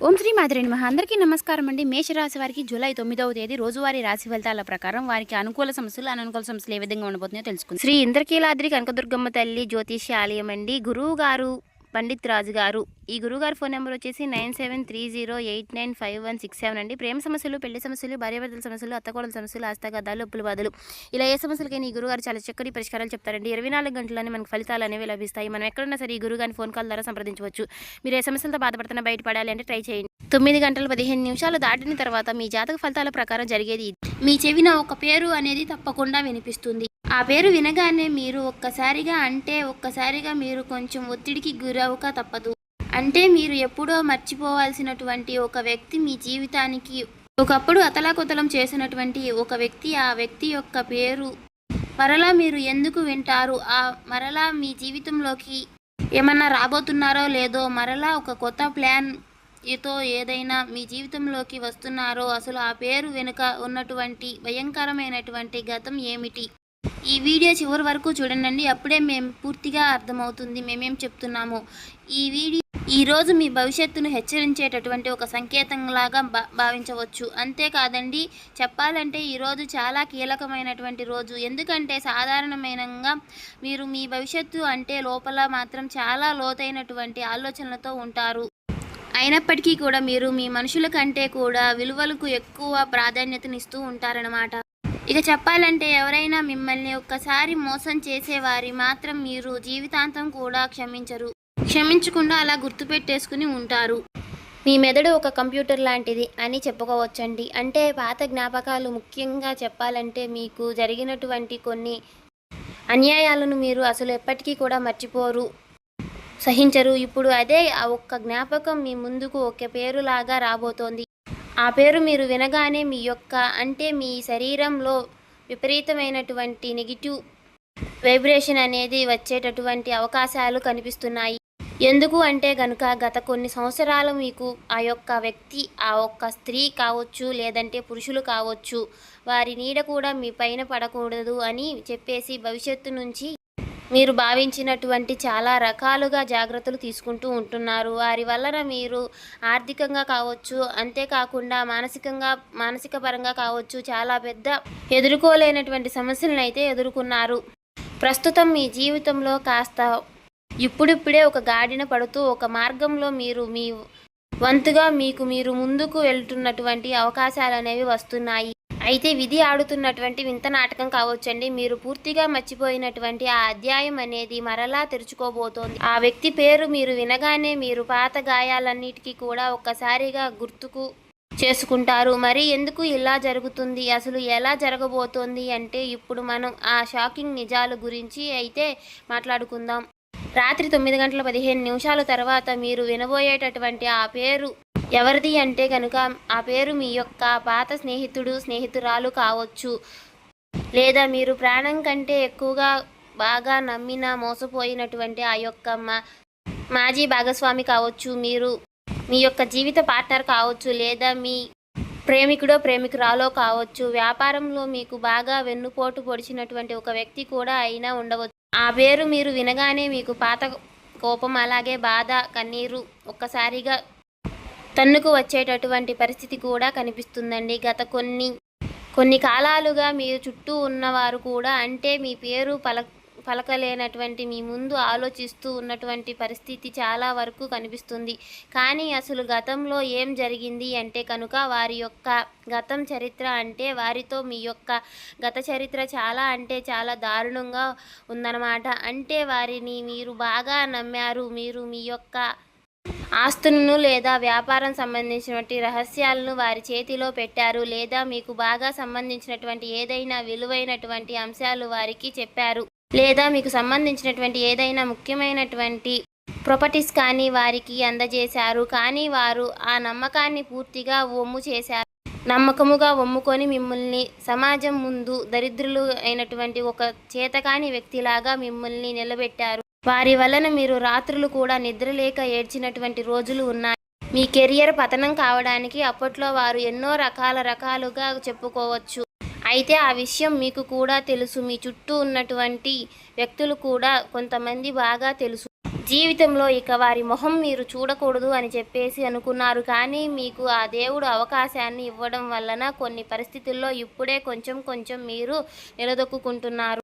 ఓం శ్రీ మాధురి నమః. అందరికీ నమస్కారం అండి. మేషరాశి వారికి జూలై 9వ తేదీ రోజువారీ రాశి ఫలితాల ప్రకారం వారికి అనుకూల సమస్యలు అననుకూల సమస్యలు ఏ విధంగా ఉండబోతున్నాయో తెలుసుకుందాం. శ్రీ ఇంద్రకీలాద్రి కనకదుర్గమ్మ తల్లి జ్యోతిష్య ఆలయం అండి. గురువు గారు పండిత్ రాజు గారు. ఈ గురువుగారు ఫోన్ నెంబర్ వచ్చేసి 9730895167 అండి. ప్రేమ సమస్యలు, పెళ్లి సమస్యలు, భార్యాభర్తల సమస్యలు, అత్తకోడల సమస్యలు, హస్తగదాలు, అప్పుల బాధలు, ఇలా ఏ సమస్యలకైనా ఈ గురుగారు చాలా చక్కటి పరిష్కారాలు చెప్తారండి. 24 గంటలని మనకు ఫలితాలు అనేవి లభిస్తాయి. మనం ఎక్కడున్నా సరే ఈ గురుగారిని ఫోన్ కాల్ ద్వారా సంప్రదించవచ్చు. మీరు ఏ సమస్యలతో బాధపడుతున్నా బయటపడాలి అంటే ట్రై చేయండి. 9 గంటల 15 నిమిషాలు దాటిన తర్వాత మీ జాతక ఫలితాల ప్రకారం జరిగేది. మీ చెవిన ఒక పేరు అనేది తప్పకుండా వినిపిస్తుంది. ఆ పేరు వినగానే మీరు ఒక్కసారిగా మీరు కొంచెం ఒత్తిడికి గురవక తప్పదు. అంటే మీరు ఎప్పుడో మర్చిపోవాల్సినటువంటి ఒక వ్యక్తి మీ జీవితానికి ఒకప్పుడు అతలాకుతలం చేసినటువంటి ఒక వ్యక్తి, ఆ వ్యక్తి యొక్క పేరు మరలా మీరు ఎందుకు వింటారు? మరలా మీ జీవితంలోకి ఏమన్నా రాబోతున్నారో లేదో, మరలా ఒక కొత్త ప్లాన్ ఏదైనా మీ జీవితంలోకి వస్తున్నారో, అసలు ఆ పేరు వెనుక ఉన్నటువంటి భయంకరమైనటువంటి గతం ఏమిటి? ఈ వీడియో చివరి వరకు చూడండి. అప్పుడే మేము పూర్తిగా అర్థమవుతుంది మేమేం చెప్తున్నామో. ఈరోజు మీ భవిష్యత్తును హెచ్చరించేటటువంటి ఒక సంకేతంలాగా భావించవచ్చు. అంతేకాదండి, చెప్పాలంటే ఈరోజు చాలా కీలకమైనటువంటి రోజు. ఎందుకంటే సాధారణమైనంగా మీరు మీ భవిష్యత్తు అంటే లోపల మాత్రం చాలా లోతైనటువంటి ఆలోచనలతో ఉంటారు. అయినప్పటికీ కూడా మీరు మీ మనుషుల కంటే కూడా విలువలకు ఎక్కువ ప్రాధాన్యతనిస్తూ ఉంటారన్నమాట. ఇక చెప్పాలంటే ఎవరైనా మిమ్మల్ని ఒక్కసారి మోసం చేసేవారి మాత్రం మీరు జీవితాంతం కూడా క్షమించకుండా అలా గుర్తుపెట్టేసుకుని ఉంటారు. మీ మెదడు ఒక కంప్యూటర్ లాంటిది అని చెప్పుకోవచ్చండి. అంటే పాత జ్ఞాపకాలు, ముఖ్యంగా చెప్పాలంటే మీకు జరిగినటువంటి కొన్ని అన్యాయాలను మీరు అసలు ఎప్పటికీ కూడా మర్చిపోరు, సహించరు. ఇప్పుడు అదే ఆ ఒక్క జ్ఞాపకం మీ ముందుకు ఒక పేరులాగా రాబోతోంది. ఆ పేరు మీరు వినగానే మీ శరీరంలో విపరీతమైనటువంటి నెగిటివ్ వైబ్రేషన్ అనేది వచ్చేటటువంటి అవకాశాలు కనిపిస్తున్నాయి. ఎందుకు అంటే గనుక గత కొన్ని సంవత్సరాలు మీకు ఆ యొక్క వ్యక్తి, ఆ ఒక్క స్త్రీ కావచ్చు, లేదంటే పురుషులు కావచ్చు, వారి నీడ కూడా మీ పైన పడకూడదు అని చెప్పేసి భవిష్యత్తు నుంచి మీరు భావించినటువంటి చాలా రకాలుగా జాగ్రత్తలు తీసుకుంటూ ఉంటున్నారు. వారి వలన మీరు ఆర్థికంగా కావచ్చు, అంతేకాకుండా మానసిక పరంగా కావచ్చు, చాలా పెద్ద ఎదుర్కోలేనటువంటి సమస్యలను అయితే ఎదుర్కొన్నారు. ప్రస్తుతం మీ జీవితంలో కాస్త ఇప్పుడిప్పుడే ఒక గాడిన పడుతూ ఒక మార్గంలో మీరు మీ వంతుగా మీరు ముందుకు వెళ్తున్నటువంటి అవకాశాలు అనేవి వస్తున్నాయి. అయితే విధి ఆడుతున్నటువంటి వింత నాటకం కావచ్చండి. మీరు పూర్తిగా మర్చిపోయినటువంటి ఆ అధ్యాయం అనేది మరలా తెరుచుకోబోతోంది. ఆ వ్యక్తి పేరు మీరు వినగానే మీరు పాత గాయాలన్నిటికీ కూడా ఒక్కసారిగా గుర్తుకు చేసుకుంటారు. మరి ఎందుకు ఇలా జరుగుతుంది, అసలు ఎలా జరగబోతోంది అంటే ఇప్పుడు మనం ఆ షాకింగ్ నిజాల గురించి అయితే మాట్లాడుకుందాం. రాత్రి 9 గంటల 15 నిమిషాల తర్వాత మీరు వినబోయేటటువంటి ఆ పేరు ఎవరిది అంటే కనుక ఆ పేరు మీ యొక్క పాత స్నేహితురాలు కావచ్చు, లేదా మీరు ప్రాణం కంటే ఎక్కువగా బాగా నమ్మిన మోసపోయినటువంటి ఆ యొక్క మాజీ భాగస్వామి కావచ్చు, మీ యొక్క జీవిత పార్ట్నర్ కావచ్చు, లేదా మీ ప్రేమికురాలో కావచ్చు, వ్యాపారంలో మీకు బాగా వెన్నుపోటు పొడిచినటువంటి ఒక వ్యక్తి కూడా అయినా ఉండవచ్చు. ఆ పేరు మీరు వినగానే మీకు పాత కోపం, అలాగే బాధ, కన్నీరు ఒక్కసారిగా తన్నుకు వచ్చేటటువంటి పరిస్థితి కూడా కనిపిస్తుందండి. గత కొన్ని కాలాలుగా మీ చుట్టూ ఉన్నవారు కూడా, అంటే మీ పేరు పలకలేనటువంటి మీ ముందు ఆలోచిస్తూ ఉన్నటువంటి పరిస్థితి చాలా వరకు కనిపిస్తుంది. కానీ అసలు గతంలో ఏం జరిగింది అంటే కనుక వారి యొక్క గతం చరిత్ర, అంటే వారితో మీ యొక్క గత చరిత్ర చాలా అంటే చాలా దారుణంగా ఉందన్నమాట. అంటే వారిని మీరు బాగా నమ్మారు. మీరు మీ యొక్క ఆస్తులను లేదా వ్యాపారం సంబంధించినటువంటి రహస్యాలను వారి చేతిలో పెట్టారు, లేదా మీకు బాగా సంబంధించినటువంటి ఏదైనా విలువైనటువంటి అంశాలు వారికి చెప్పారు, లేదా మీకు సంబంధించినటువంటి ఏదైనా ముఖ్యమైనటువంటి ప్రాపర్టీస్ కానీ వారికి అందజేశారు. కానీ వారు ఆ నమ్మకాన్ని పూర్తిగా నమ్మకముగా ఒమ్ముకొని మిమ్మల్ని సమాజం ముందు దరిద్రులు అయినటువంటి ఒక చేతకాని వ్యక్తిలాగా మిమ్మల్ని నిలబెట్టారు. వారి వలన మీరు రాత్రులు కూడా నిద్రలేక ఏడ్చినటువంటి రోజులు ఉన్నాయి. మీ కెరియర్ పతనం కావడానికి అప్పట్లో వారు ఎన్నో రకాలుగా చెప్పుకోవచ్చు. అయితే ఆ విషయం మీకు కూడా తెలుసు. మీ చుట్టూ ఉన్నటువంటి వ్యక్తులు కూడా కొంతమంది బాగా తెలుసు. జీవితంలో ఇక వారి మొహం మీరు చూడకూడదు అని చెప్పేసి అనుకున్నారు. కానీ మీకు ఆ దేవుడు అవకాశాన్ని ఇవ్వడం వలన కొన్ని పరిస్థితుల్లో ఇప్పుడే కొంచెం కొంచెం మీరు నిలదొక్కుకుంటున్నారు.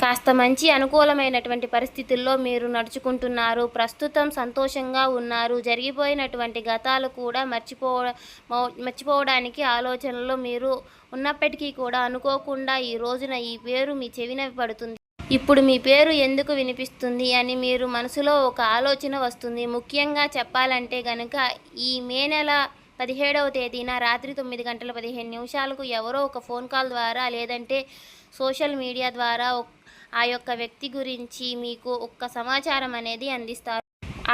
కాస్త మంచి అనుకూలమైనటువంటి పరిస్థితుల్లో మీరు నడుచుకుంటున్నారు. ప్రస్తుతం సంతోషంగా ఉన్నారు. జరిగిపోయినటువంటి గతాలు కూడా మర్చిపోవడానికి ఆలోచనలో మీరు ఉన్నప్పటికీ కూడా అనుకోకుండా ఈ రోజున ఈ పేరు మీ చెవిన పడుతుంది. ఇప్పుడు మీ పేరు ఎందుకు వినిపిస్తుంది అని మీరు మనసులో ఒక ఆలోచన వస్తుంది. ముఖ్యంగా చెప్పాలంటే గనక ఈ మే నెల 17వ తేదీన రాత్రి 9:15 ఎవరో ఒక ఫోన్ కాల్ ద్వారా లేదంటే సోషల్ మీడియా ద్వారా ఆ యొక్క వ్యక్తి గురించి మీకు ఒక్క సమాచారం అనేది అందిస్తారు.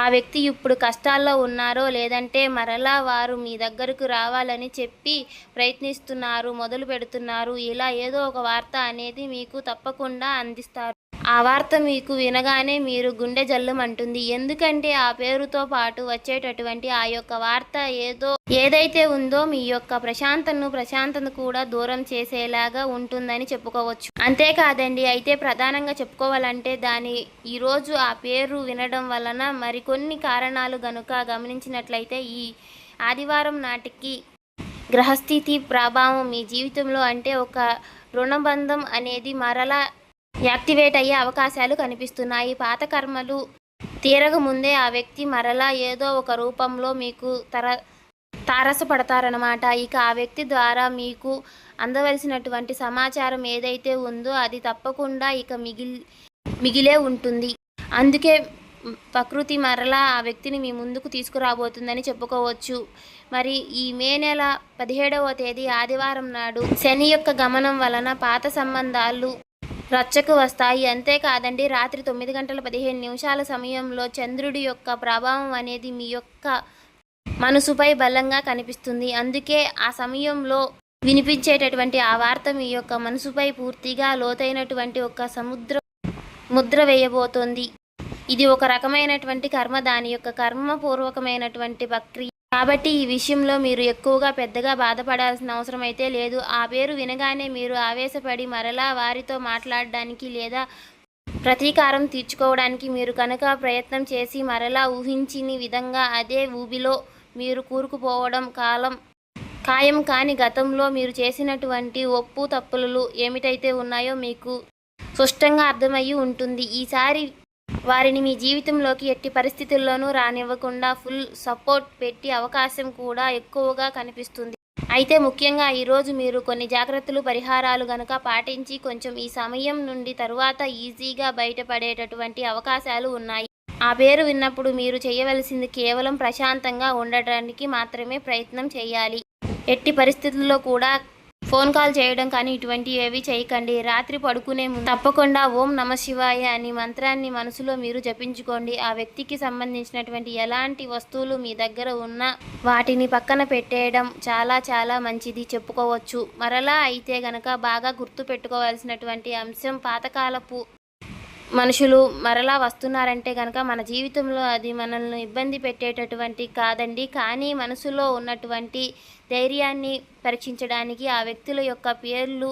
ఆ వ్యక్తి ఇప్పుడు కష్టాల్లో ఉన్నారో లేదంటే మరలా వారు మీ దగ్గరకు రావాలని చెప్పి ప్రయత్నిస్తున్నారు, మొదలు పెడుతున్నారు. ఇలా ఏదో ఒక వార్త అనేది మీకు తప్పకుండా అందిస్తారు. ఆ వార్త మీకు వినగానే మీరు గుండె జల్లుమంటుంది. ఎందుకంటే ఆ పేరుతో పాటు వచ్చేటటువంటి ఆ యొక్క వార్త ఏదైతే ఉందో మీ యొక్క ప్రశాంతను కూడా దూరం చేసేలాగా ఉంటుందని చెప్పుకోవచ్చు. అంతేకాదండి, అయితే ప్రధానంగా చెప్పుకోవాలంటే ఈరోజు ఆ పేరు వినడం వలన మరికొన్ని కారణాలు గనుక గమనించినట్లయితే ఈ ఆదివారం నాటికి గ్రహస్థితి ప్రభావం మీ జీవితంలో అంటే ఒక రుణబంధం అనేది మరలా యాక్టివేట్ అయ్యే అవకాశాలు కనిపిస్తున్నాయి. పాత కర్మలు తీరకముందే ఆ వ్యక్తి మరలా ఏదో ఒక రూపంలో మీకు తారసపడతారనమాట. ఇక ఆ వ్యక్తి ద్వారా మీకు అందవలసినటువంటి సమాచారం ఏదైతే ఉందో అది తప్పకుండా ఇక మిగిలే ఉంటుంది. అందుకే ప్రకృతి మరలా ఆ వ్యక్తిని మీ ముందుకు తీసుకురాబోతుందని చెప్పుకోవచ్చు. మరి ఈ మే నెల 17వ తేదీ ఆదివారం నాడు శని యొక్క గమనం వలన పాత సంబంధాలు రచ్చకు వస్తాయి. అంతేకాదండి, రాత్రి 9:15 సమయంలో చంద్రుడి యొక్క ప్రభావం అనేది మీ యొక్క మనసుపై బలంగా కనిపిస్తుంది. అందుకే ఆ సమయంలో వినిపించేటటువంటి ఆ వార్త మీ యొక్క మనసుపై పూర్తిగా లోతైనటువంటి ఒక ముద్ర వేయబోతోంది. ఇది ఒక రకమైనటువంటి కర్మ, దాని యొక్క కర్మపూర్వకమైనటువంటి ప్రక్రియ. కాబట్టి ఈ విషయంలో మీరు ఎక్కువగా పెద్దగా బాధపడాల్సిన అవసరం అయితే లేదు. ఆ పేరు వినగానే మీరు ఆవేశపడి మరలా వారితో మాట్లాడడానికి లేదా ప్రతీకారం తీర్చుకోవడానికి మీరు కనుక ప్రయత్నం చేసి మరలా ఊహించని విధంగా అదే ఊబిలో మీరు కూరుకుపోవడం ఖాయం. కాని గతంలో మీరు చేసినటువంటి ఒప్పు తప్పులు ఏమిటైతే ఉన్నాయో మీకు స్పష్టంగా అర్థమయ్యి ఉంటుంది. ఈసారి వారిని మీ జీవితంలోకి ఎట్టి పరిస్థితుల్లోనూ రానివ్వకుండా ఫుల్ సపోర్ట్ పెట్టే అవకాశం కూడా ఎక్కువగా కనిపిస్తుంది. అయితే ముఖ్యంగా ఈరోజు మీరు కొన్ని జాగ్రత్తలు, పరిహారాలు గనక పాటించి కొంచెం ఈ సమయం నుండి తరువాత ఈజీగా బయటపడేటటువంటి అవకాశాలు ఉన్నాయి. ఆ పేరు విన్నప్పుడు మీరు చేయవలసింది కేవలం ప్రశాంతంగా ఉండటానికి మాత్రమే ప్రయత్నం చేయాలి. ఎట్టి పరిస్థితుల్లో కూడా ఫోన్ కాల్ చేయడం కానీ ఇటువంటివి ఏవి చేయకండి. రాత్రి పడుకునే ముందు తప్పకుండా ఓం నమఃశివాయ అని మంత్రాన్ని మనసులో మీరు జపించుకోండి. ఆ వ్యక్తికి సంబంధించినటువంటి ఎలాంటి వస్తువులు మీ దగ్గర ఉన్నా వాటిని పక్కన పెట్టేయడం చాలా చాలా మంచిది చెప్పుకోవచ్చు. మరలా అయితే గనక బాగా గుర్తు పెట్టుకోవాల్సినటువంటి అంశం, పాతకాలపు మనుషులు మరలా వస్తున్నారంటే కనుక మన జీవితంలో అది మనల్ని ఇబ్బంది పెట్టేటటువంటి కాదండి. కానీ మనసులో ఉన్నటువంటి ధైర్యాన్ని పరీక్షించడానికి ఆ వ్యక్తుల యొక్క పేర్లు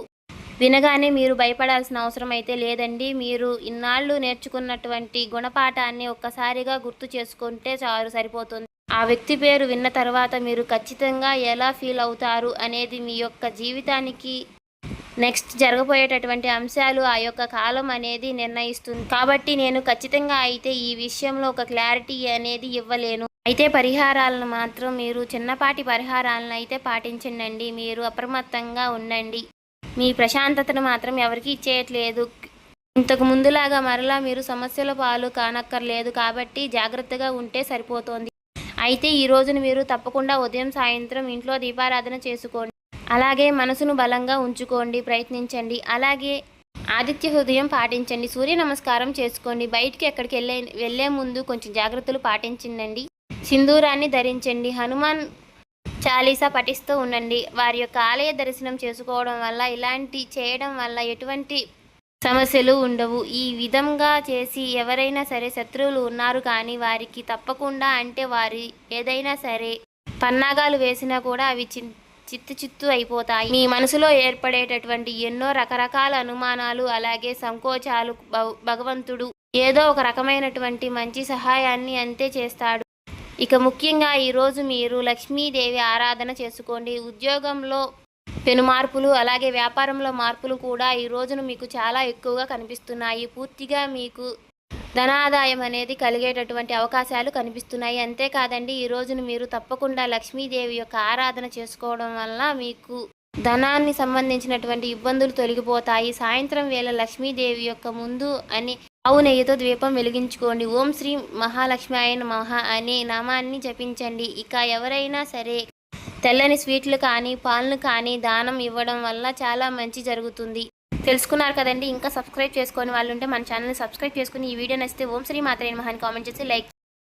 వినగానే మీరు భయపడాల్సిన అవసరం అయితే లేదండి. మీరు ఇన్నాళ్ళు నేర్చుకున్నటువంటి గుణపాఠాన్ని ఒక్కసారిగా గుర్తు చేసుకుంటే సరిపోతుంది. ఆ వ్యక్తి పేరు విన్న తర్వాత మీరు ఖచ్చితంగా ఎలా ఫీల్ అవుతారు అనేది మీ యొక్క జీవితానికి నెక్స్ట్ జరగబోయేటటువంటి అంశాలు ఆ యొక్క కాలం అనేది నిర్ణయిస్తుంది. కాబట్టి నేను ఖచ్చితంగా అయితే ఈ విషయంలో ఒక క్లారిటీ అనేది ఇవ్వలేను. అయితే పరిహారాలను మాత్రం మీరు చిన్నపాటి పరిహారాలను అయితే పాటించండి. మీరు అప్రమత్తంగా ఉండండి. మీ ప్రశాంతతను మాత్రం ఎవరికి ఇచ్చేయట్లేదు. ఇంతకు ముందులాగా మరలా మీరు సమస్యల పాలు కానక్కర్లేదు. కాబట్టి జాగ్రత్తగా ఉంటే సరిపోతోంది. అయితే ఈ రోజున మీరు తప్పకుండా ఉదయం సాయంత్రం ఇంట్లో దీపారాధన చేసుకోండి. అలాగే మనసును బలంగా ఉంచుకోండి, ప్రయత్నించండి. అలాగే ఆదిత్య హృదయం పాటించండి, సూర్య నమస్కారం చేసుకోండి. బయటికి ఎక్కడికి వెళ్ళే ముందు కొంచెం జాగ్రత్తలు పాటించండి. సింధూరాన్ని ధరించండి. హనుమాన్ చాలీసా పఠిస్తూ ఉండండి. వారి యొక్క ఆలయ దర్శనం చేసుకోవడం వల్ల, ఇలాంటి చేయడం వల్ల ఎటువంటి సమస్యలు ఉండవు. ఈ విధంగా చేసి ఎవరైనా సరే శత్రువులు ఉన్నారు కానీ వారికి తప్పకుండా, అంటే వారి ఏదైనా సరే పన్నాగాలు వేసినా కూడా అవి చిత్తు అయిపోతాయి. మీ మనసులో ఏర్పడేటటువంటి ఎన్నో రకరకాల అనుమానాలు, అలాగే సంకోచాలు భగవంతుడు ఏదో ఒక రకమైనటువంటి మంచి సహాయాన్ని అంతే చేస్తాడు. ఇక ముఖ్యంగా ఈరోజు మీరు లక్ష్మీదేవి ఆరాధన చేసుకోండి. ఉద్యోగంలో పెను మార్పులు, అలాగే వ్యాపారంలో మార్పులు కూడా ఈ రోజున మీకు చాలా ఎక్కువగా కనిపిస్తున్నాయి. పూర్తిగా మీకు ధనాదాయం అనేది కలిగేటటువంటి అవకాశాలు కనిపిస్తున్నాయి. అంతేకాదండి, ఈ రోజున మీరు తప్పకుండా లక్ష్మీదేవి యొక్క ఆరాధన చేసుకోవడం వల్ల మీకు ధనాన్ని సంబంధించినటువంటి ఇబ్బందులు తొలగిపోతాయి. సాయంత్రం వేళ లక్ష్మీదేవి యొక్క ముందు అని ఆవు నెయ్యితో దీపం వెలిగించుకోండి. ఓం శ్రీ మహాలక్ష్మి నమః అనే నామాన్ని జపించండి. ఇక ఎవరైనా సరే తెల్లని స్వీట్లు కానీ పాలను కానీ దానం ఇవ్వడం వల్ల చాలా మంచి జరుగుతుంది. తెలుసుకున్నారు కదండి. ఇంకా సబ్స్క్రైబ్ చేసుకొని వాళ్ళు ఉంటే మన ఛానల్ని సబ్స్క్రైబ్ చేసుకుని ఈ వీడియో నచ్చితే ఓం శ్రీ మాత్రే నమః అని కామెంట్ చేసి లైక్